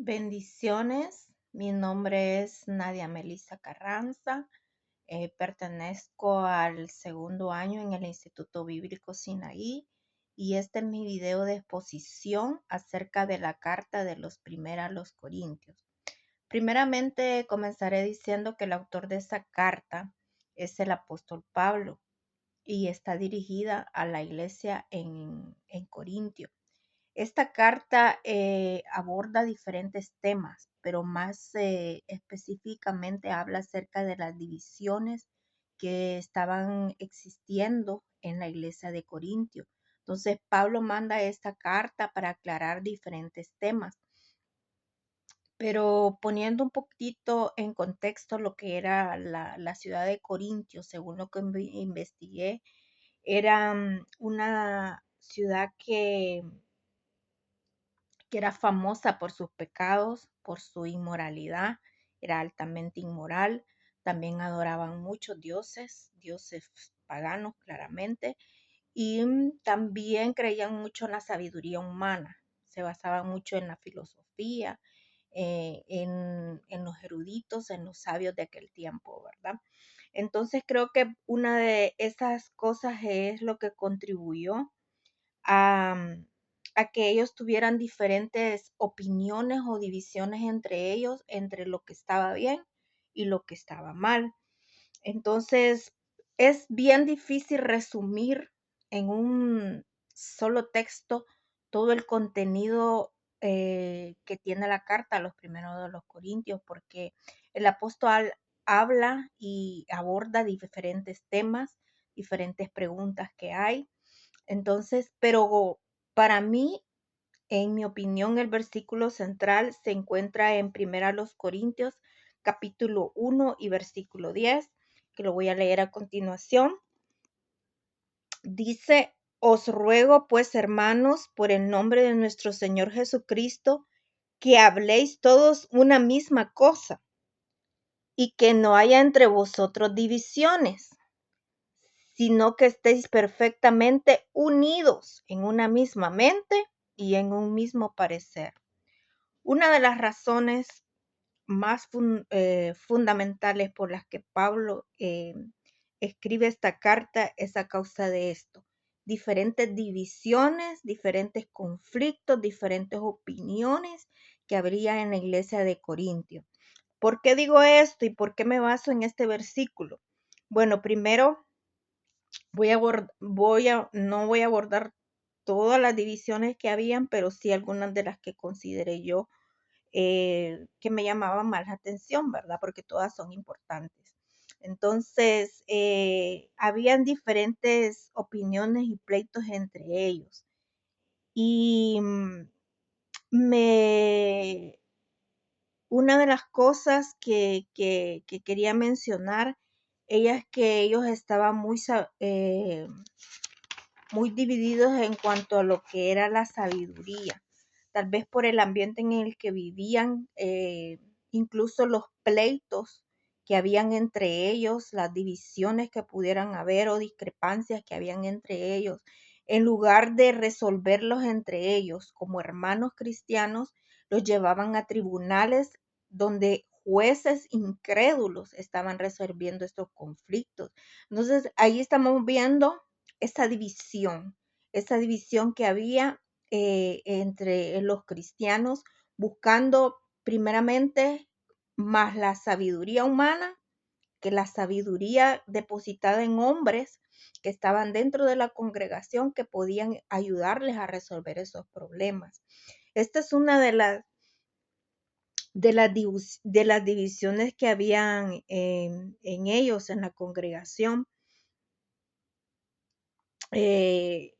Bendiciones, mi nombre es Nadia Melissa Carranza, pertenezco al segundo año en el Instituto Bíblico Sinaí y este es mi video de exposición acerca de la carta de los primeros a los Corintios. Primeramente comenzaré diciendo que el autor de esa carta es el apóstol Pablo y está dirigida a la iglesia en Corintio. Esta carta aborda diferentes temas, pero más específicamente habla acerca de las divisiones que estaban existiendo en la iglesia de Corintio. Entonces, Pablo manda esta carta para aclarar diferentes temas, pero poniendo un poquito en contexto lo que era la ciudad de Corintio, según lo que investigué, era una ciudad que era famosa por sus pecados, por su inmoralidad, era altamente inmoral. También adoraban muchos dioses paganos claramente, y también creían mucho en la sabiduría humana, se basaban mucho en la filosofía, en los eruditos, en los sabios de aquel tiempo, ¿verdad? Entonces creo que una de esas cosas es lo que contribuyó a, a que ellos tuvieran diferentes opiniones o divisiones entre ellos, entre lo que estaba bien y lo que estaba mal. Entonces, es bien difícil resumir en un solo texto todo el contenido que tiene la carta a los primeros de los Corintios, porque el apóstol habla y aborda diferentes temas, diferentes preguntas que hay. Entonces, pero para mí, en mi opinión, el versículo central se encuentra en Primera los Corintios, capítulo 1 y versículo 10, que lo voy a leer a continuación. Dice: Os ruego pues, hermanos, por el nombre de nuestro Señor Jesucristo, que habléis todos una misma cosa y que no haya entre vosotros divisiones, sino que estéis perfectamente unidos en una misma mente y en un mismo parecer. Una de las razones más fundamentales por las que Pablo escribe esta carta es a causa de esto. Diferentes divisiones, diferentes conflictos, diferentes opiniones que habría en la iglesia de Corintio. ¿Por qué digo esto y por qué me baso en este versículo? Bueno, primero no voy a abordar todas las divisiones que habían, pero sí algunas de las que consideré yo que me llamaban más la atención, ¿verdad? Porque todas son importantes. Entonces, habían diferentes opiniones y pleitos entre ellos. Y una de las cosas que quería mencionar, es que ellos estaban muy divididos en cuanto a lo que era la sabiduría, tal vez por el ambiente en el que vivían, incluso los pleitos que habían entre ellos, las divisiones que pudieran haber o discrepancias que habían entre ellos, en lugar de resolverlos entre ellos como hermanos cristianos, los llevaban a tribunales donde jueces incrédulos estaban resolviendo estos conflictos. Entonces, ahí estamos viendo esa división que había entre los cristianos, buscando primeramente más la sabiduría humana que la sabiduría depositada en hombres que estaban dentro de la congregación que podían ayudarles a resolver esos problemas. Esta es una de las divisiones que habían en ellos, en la congregación. Eh,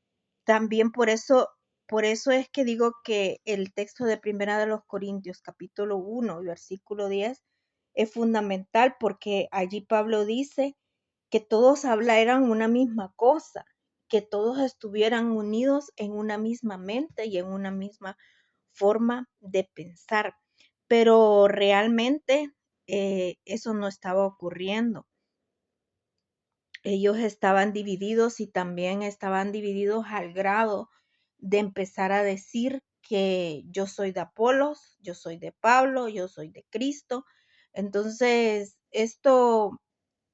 También por eso es que digo que el texto de Primera de los Corintios, capítulo 1 y versículo 10, es fundamental porque allí Pablo dice que todos hablaran una misma cosa, que todos estuvieran unidos en una misma mente y en una misma forma de pensar. Pero realmente eso no estaba ocurriendo. Ellos estaban divididos y también estaban divididos al grado de empezar a decir que yo soy de Apolos, yo soy de Pablo, yo soy de Cristo. Entonces, esto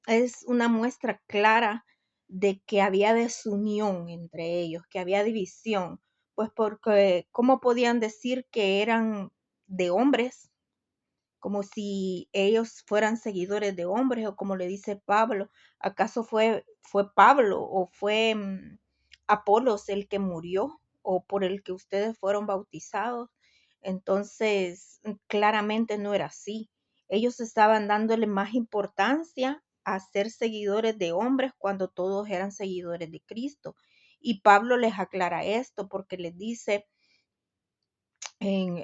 es una muestra clara de que había desunión entre ellos, que había división, pues porque ¿cómo podían decir que eran de hombres? Como si ellos fueran seguidores de hombres, o como le dice Pablo, ¿acaso fue Pablo o fue Apolos el que murió o por el que ustedes fueron bautizados? Entonces, claramente no era así. Ellos estaban dándole más importancia a ser seguidores de hombres cuando todos eran seguidores de Cristo. Y Pablo les aclara esto porque les dice, en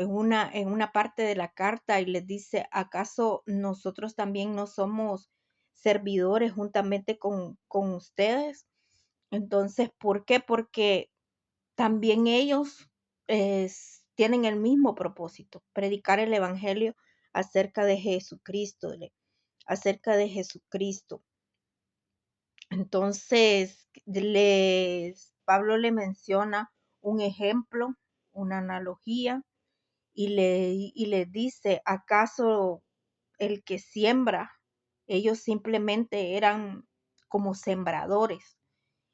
una parte de la carta y les dice, ¿acaso nosotros también no somos servidores juntamente con ustedes? Entonces, ¿por qué? Porque también ellos tienen el mismo propósito, predicar el Evangelio acerca de Jesucristo, acerca de Jesucristo. Entonces, Pablo le menciona un ejemplo, una analogía, y les dice, ¿acaso el que siembra? Ellos simplemente eran como sembradores.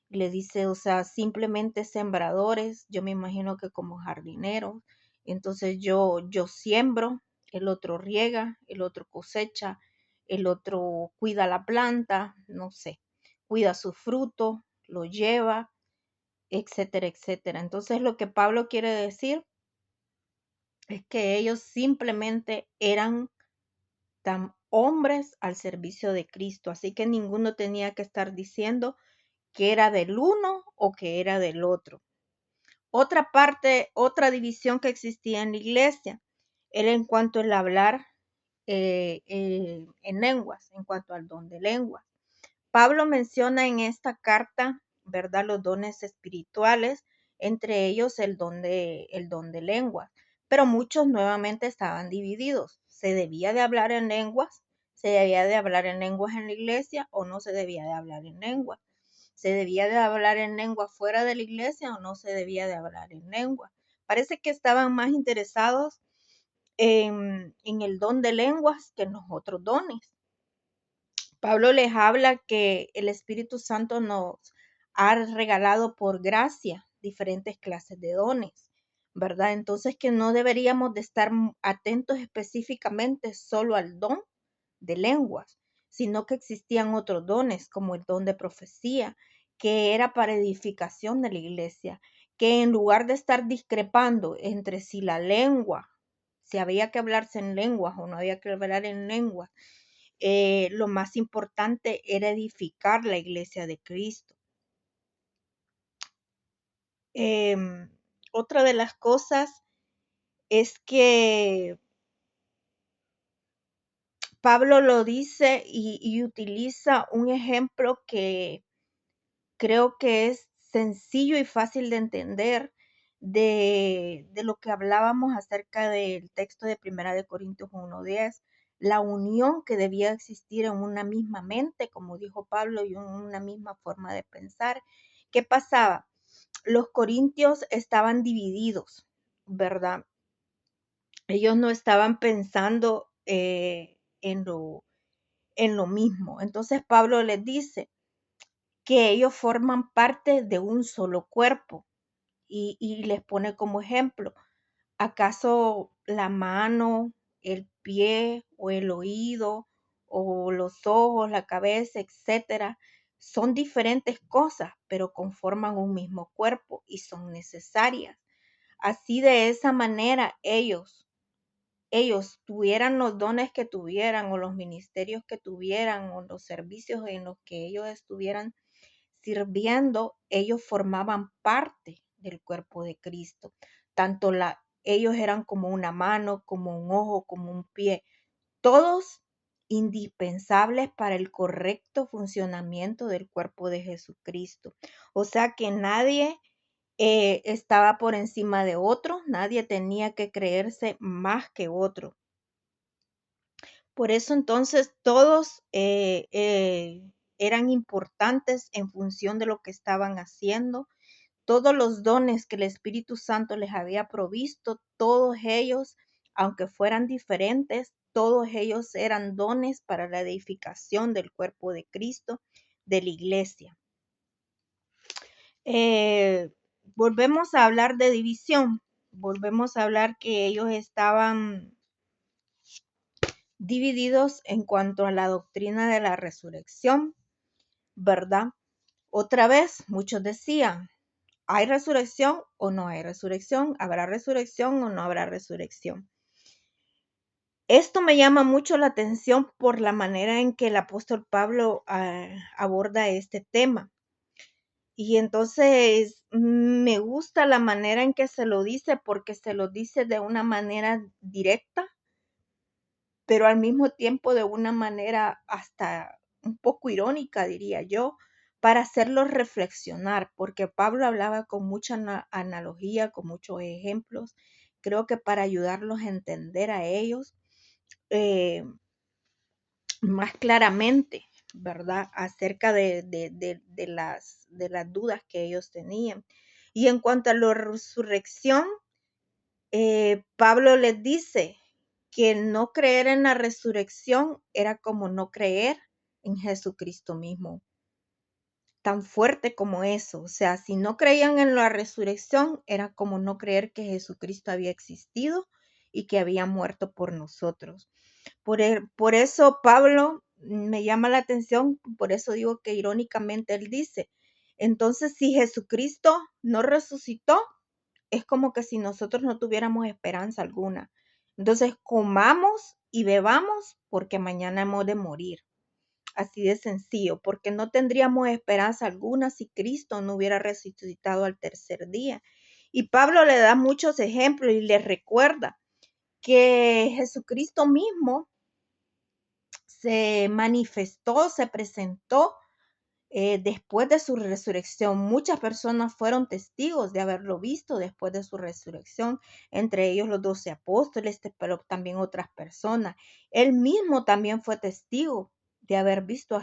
Le dice, o sea, simplemente sembradores, yo me imagino que como jardineros. Entonces yo siembro, el otro riega, el otro cosecha, el otro cuida la planta, no sé, cuida su fruto, lo lleva, etcétera, etcétera. Entonces lo que Pablo quiere decir es que ellos simplemente eran tan hombres al servicio de Cristo, así que ninguno tenía que estar diciendo que era del uno o que era del otro. Otra parte, otra división que existía en la iglesia era en cuanto al hablar en lenguas, en cuanto al don de lenguas. Pablo menciona en esta carta, ¿verdad?, los dones espirituales, entre ellos el don de lenguas, pero muchos nuevamente estaban divididos. ¿Se debía de hablar en lenguas? ¿Se debía de hablar en lenguas en la iglesia o no se debía de hablar en lenguas? ¿Se debía de hablar en lengua fuera de la iglesia o no se debía de hablar en lengua? Parece que estaban más interesados en el don de lenguas que en los otros dones. Pablo les habla que el Espíritu Santo nos ha regalado por gracia diferentes clases de dones, ¿verdad? Entonces que no deberíamos de estar atentos específicamente solo al don de lenguas, sino que existían otros dones, como el don de profecía, que era para edificación de la iglesia, que en lugar de estar discrepando entre si la lengua, si había que hablarse en lenguas o no había que hablar en lenguas, lo más importante era edificar la iglesia de Cristo. Otra de las cosas es que Pablo lo dice y utiliza un ejemplo que creo que es sencillo y fácil de entender de lo que hablábamos acerca del texto de Primera de Corintios 1:10, la unión que debía existir en una misma mente, como dijo Pablo, y en una misma forma de pensar. ¿Qué pasaba? Los corintios estaban divididos, ¿verdad? Ellos no estaban pensando en lo mismo. Entonces Pablo les dice que ellos forman parte de un solo cuerpo y les pone como ejemplo, ¿acaso la mano, el pie o el oído o los ojos, la cabeza, etcétera, son diferentes cosas, pero conforman un mismo cuerpo y son necesarias? Así, de esa manera ellos tuvieran los dones que tuvieran o los ministerios que tuvieran o los servicios en los que ellos estuvieran sirviendo, ellos formaban parte del cuerpo de Cristo. Ellos eran como una mano, como un ojo, como un pie, todos indispensables para el correcto funcionamiento del cuerpo de Jesucristo. O sea que nadie estaba por encima de otro, nadie tenía que creerse más que otro. Por eso entonces todos eran importantes en función de lo que estaban haciendo. todos los dones que el Espíritu Santo les había provisto, todos ellos, aunque fueran diferentes, todos ellos eran dones para la edificación del cuerpo de Cristo, de la iglesia. Volvemos a hablar de división, volvemos a hablar que ellos estaban divididos en cuanto a la doctrina de la resurrección, ¿verdad? Otra vez, muchos decían, ¿hay resurrección o no hay resurrección? ¿Habrá resurrección o no habrá resurrección? Esto me llama mucho la atención por la manera en que el apóstol Pablo aborda este tema. Y entonces me gusta la manera en que se lo dice, porque se lo dice de una manera directa, pero al mismo tiempo de una manera hasta un poco irónica, diría yo, para hacerlos reflexionar, porque Pablo hablaba con mucha analogía, con muchos ejemplos, creo que para ayudarlos a entender a ellos más claramente, ¿verdad? Acerca de las dudas que ellos tenían. Y en cuanto a la resurrección, Pablo les dice que no creer en la resurrección era como no creer en Jesucristo mismo. Tan fuerte como eso. O sea, si no creían en la resurrección, era como no creer que Jesucristo había existido y que había muerto por nosotros. Por eso Pablo me llama la atención, por eso digo que irónicamente él dice, entonces si Jesucristo no resucitó, es como que si nosotros no tuviéramos esperanza alguna. Entonces comamos y bebamos porque mañana hemos de morir. Así de sencillo, porque no tendríamos esperanza alguna si Cristo no hubiera resucitado al tercer día. Y Pablo le da muchos ejemplos y le recuerda que Jesucristo mismo se manifestó, se presentó después de su resurrección. Muchas personas fueron testigos de haberlo visto después de su resurrección, entre ellos los 12 apóstoles, pero también otras personas. Él mismo también fue testigo de haber visto a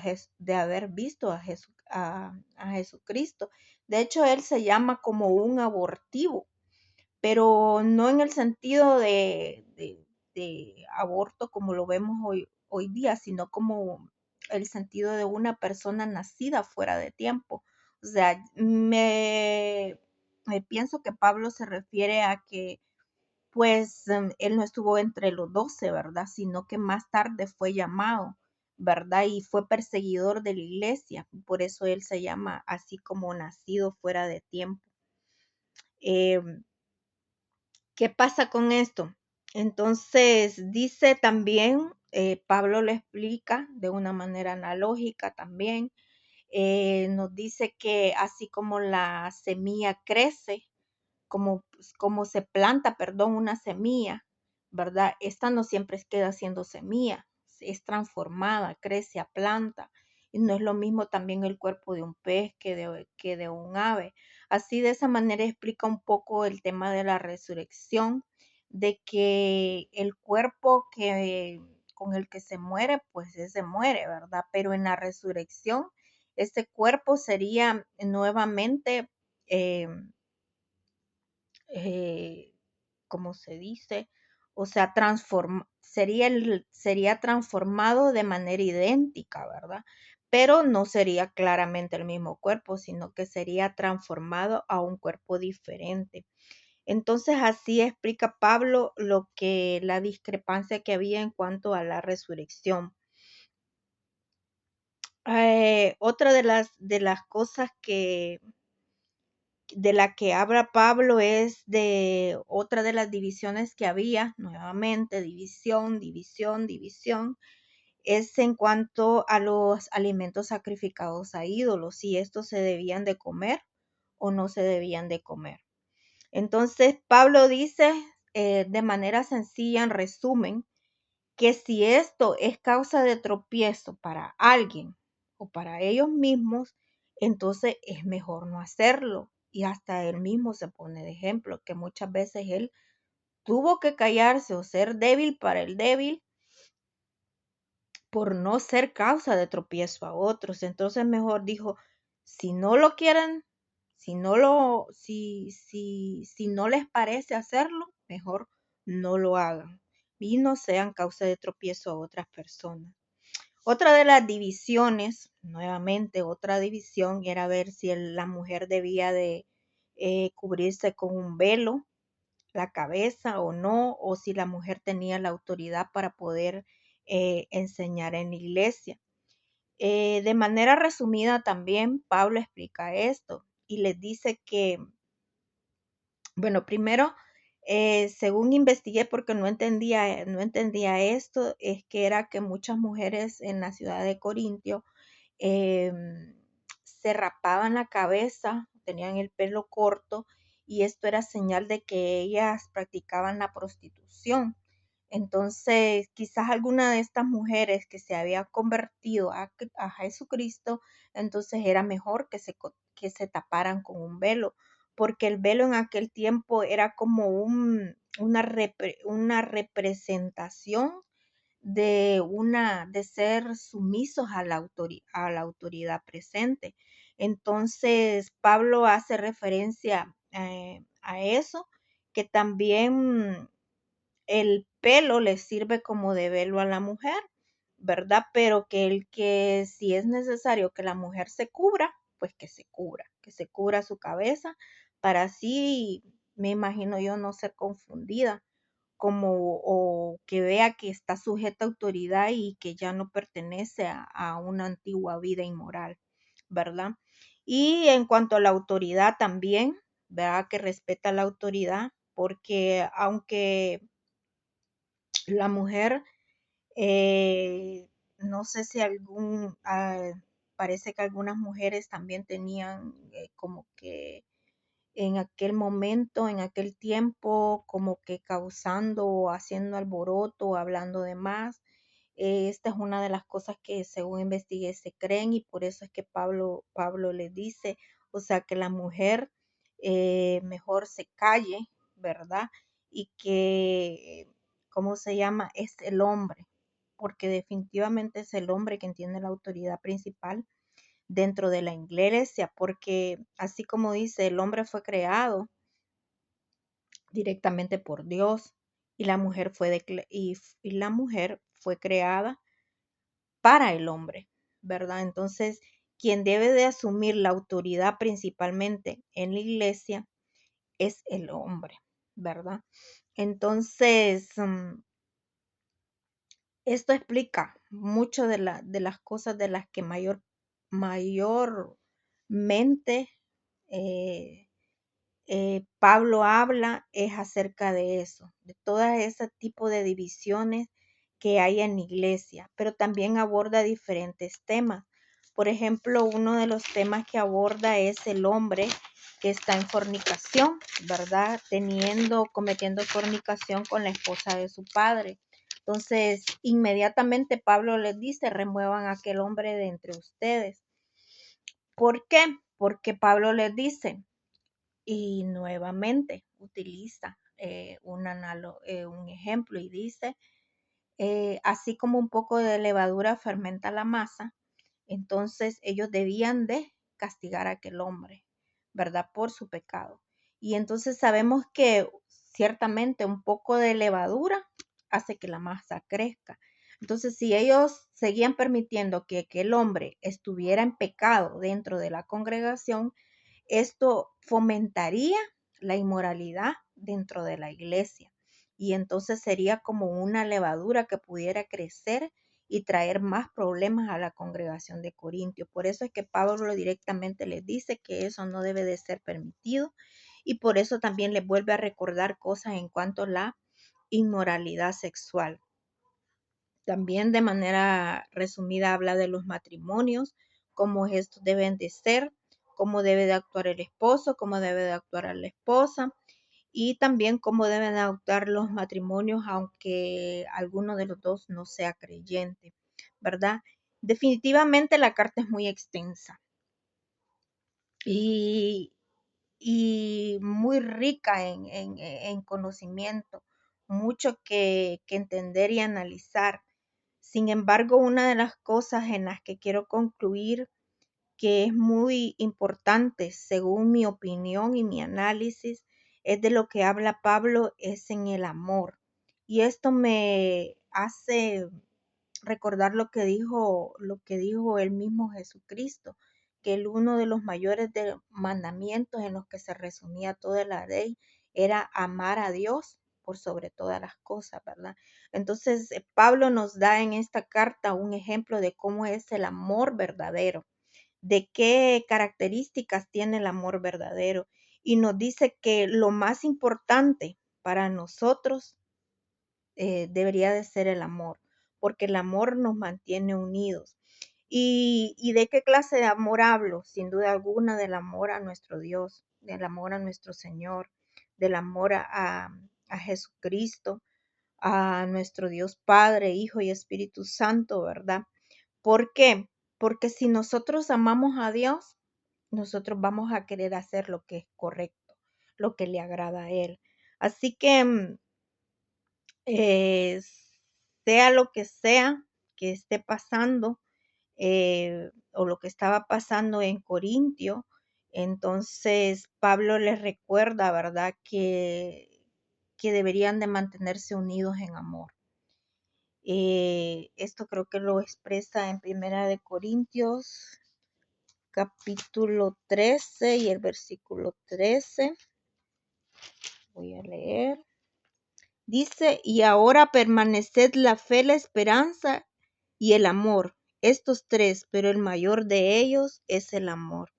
Jesucristo. De hecho, él se llama como un abortivo, pero no en el sentido de aborto como lo vemos hoy día, sino como el sentido de una persona nacida fuera de tiempo. O sea, me pienso que Pablo se refiere a que pues él no estuvo entre los 12, ¿verdad? Sino que más tarde fue llamado, ¿verdad? Y fue perseguidor de la iglesia. Por eso él se llama así como nacido fuera de tiempo. ¿Qué pasa con esto? Entonces, dice también, Pablo lo explica de una manera analógica también, nos dice que así como la semilla crece, como se planta, perdón, una semilla, ¿verdad? Esta no siempre queda siendo semilla, es transformada, crece a planta. Y no es lo mismo también el cuerpo de un pez que de un ave. Así de esa manera explica un poco el tema de la resurrección, de que el cuerpo con el que se muere, pues ese muere, ¿verdad? Pero en la resurrección, ese cuerpo sería nuevamente eh, ¿cómo se dice? O sea, sería transformado de manera idéntica, ¿verdad? Pero no sería claramente el mismo cuerpo, sino que sería transformado a un cuerpo diferente. Entonces, así explica Pablo la discrepancia que había en cuanto a la resurrección. Otra de las cosas de la que habla Pablo es de otra de las divisiones que había, nuevamente, división, es en cuanto a los alimentos sacrificados a ídolos, si estos se debían de comer o no se debían de comer. Entonces, Pablo dice de manera sencilla, en resumen, que si esto es causa de tropiezo para alguien o para ellos mismos, entonces es mejor no hacerlo. Y hasta él mismo se pone de ejemplo, que muchas veces él tuvo que callarse o ser débil para el débil por no ser causa de tropiezo a otros. Entonces mejor dijo, si no lo quieren, Si no les parece hacerlo, mejor no lo hagan y no sean causa de tropiezo a otras personas. Otra de las divisiones, nuevamente otra división, era ver si la mujer debía de cubrirse con un velo la cabeza o no, o si la mujer tenía la autoridad para poder enseñar en la iglesia. De manera resumida también Pablo explica esto y les dice que, bueno, primero, según investigué porque no entendía esto, es que era que muchas mujeres en la ciudad de Corintio se rapaban la cabeza, tenían el pelo corto y esto era señal de que ellas practicaban la prostitución. Entonces, quizás alguna de estas mujeres que se había convertido a Jesucristo, entonces era mejor que se taparan con un velo, porque el velo en aquel tiempo era como una representación de ser sumisos a la autoridad presente. Entonces, Pablo hace referencia a eso, que también el pelo le sirve como de velo a la mujer, ¿verdad? Pero que si es necesario que la mujer se cubra, pues que se cubra su cabeza para así, me imagino yo, no ser confundida como o que vea que está sujeta a autoridad y que ya no pertenece a una antigua vida inmoral, ¿verdad? Y en cuanto a la autoridad también, ¿verdad? Que respeta la autoridad, porque aunque la mujer, no sé si parece que algunas mujeres también tenían como que en aquel momento, en aquel tiempo, como que causando o haciendo alboroto, hablando de más. Esta es una de las cosas que según investigué se creen y por eso es que Pablo le dice, o sea, que la mujer mejor se calle, ¿verdad? Y que, ¿cómo se llama? Es el hombre, porque definitivamente es el hombre quien tiene la autoridad principal dentro de la iglesia, porque así como dice, el hombre fue creado directamente por Dios y la mujer fue creada para el hombre, ¿verdad? Entonces, quien debe de asumir la autoridad principalmente en la iglesia es el hombre, ¿verdad? Entonces, esto explica mucho de las cosas de las que mayormente eh, Pablo habla es acerca de eso, de todas ese tipo de divisiones que hay en la iglesia, pero también aborda diferentes temas. Por ejemplo, uno de los temas que aborda es el hombre que está en fornicación, ¿verdad? Cometiendo fornicación con la esposa de su padre. Entonces, inmediatamente Pablo les dice, remuevan a aquel hombre de entre ustedes. ¿Por qué? Porque Pablo les dice, y nuevamente utiliza un ejemplo y dice, así como un poco de levadura fermenta la masa, entonces ellos debían de castigar a aquel hombre, ¿verdad? Por su pecado. Y entonces sabemos que ciertamente un poco de levadura hace que la masa crezca. Entonces, si ellos seguían permitiendo que aquel hombre estuviera en pecado dentro de la congregación, esto fomentaría la inmoralidad dentro de la iglesia y entonces sería como una levadura que pudiera crecer y traer más problemas a la congregación de Corintios. Por eso es que Pablo directamente les dice que eso no debe de ser permitido y por eso también les vuelve a recordar cosas en cuanto a la inmoralidad sexual. También de manera resumida habla de los matrimonios, cómo estos deben de ser, cómo debe de actuar el esposo, cómo debe de actuar la esposa y también cómo deben de actuar los matrimonios aunque alguno de los dos no sea creyente, ¿verdad? Definitivamente la carta es muy extensa y, y muy rica en conocimiento, mucho que entender y analizar. Sin embargo, una de las cosas en las que quiero concluir, que es muy importante, según mi opinión y mi análisis, es de lo que habla Pablo, es en el amor. Y esto me hace recordar lo que dijo el mismo Jesucristo, que uno de los mayores mandamientos en los que se resumía toda la ley era amar a Dios por sobre todas las cosas, ¿verdad? Entonces, Pablo nos da en esta carta un ejemplo de cómo es el amor verdadero, de qué características tiene el amor verdadero, y nos dice que lo más importante para nosotros debería de ser el amor, porque el amor nos mantiene unidos. ¿Y de qué clase de amor hablo? Sin duda alguna del amor a nuestro Dios, del amor a nuestro Señor, del amor a Jesucristo, a nuestro Dios Padre, Hijo y Espíritu Santo, ¿verdad? ¿Por qué? Porque si nosotros amamos a Dios, nosotros vamos a querer hacer lo que es correcto, lo que le agrada a Él. Así que eh, sea lo que esté pasando, o lo que estaba pasando en Corintio, entonces Pablo les recuerda, ¿verdad?, que deberían de mantenerse unidos en amor. Esto creo que lo expresa en Primera de Corintios, capítulo 13 y el versículo 13. Voy a leer. Dice, y ahora permaneced la fe, la esperanza y el amor, estos tres, pero el mayor de ellos es el amor.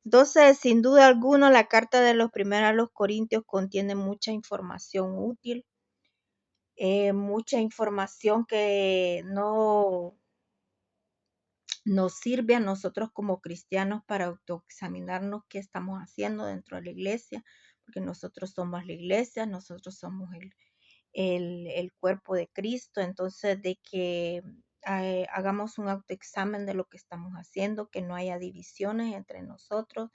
Entonces, sin duda alguna, la carta de los primeros a los Corintios contiene mucha información útil, mucha información que nos sirve a nosotros como cristianos para autoexaminarnos qué estamos haciendo dentro de la iglesia, porque nosotros somos la iglesia, nosotros somos el cuerpo de Cristo. Entonces, de que hagamos un autoexamen de lo que estamos haciendo, que no haya divisiones entre nosotros,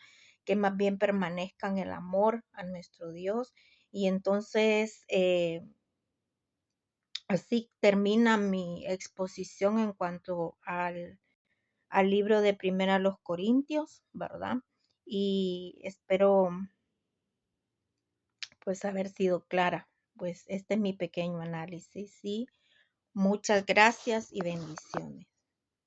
que más bien permanezcan el amor a nuestro Dios. Y entonces, así termina mi exposición en cuanto al libro de Primera a los Corintios, ¿verdad? Y espero pues haber sido clara. Pues este es mi pequeño análisis, ¿sí? Muchas gracias y bendiciones.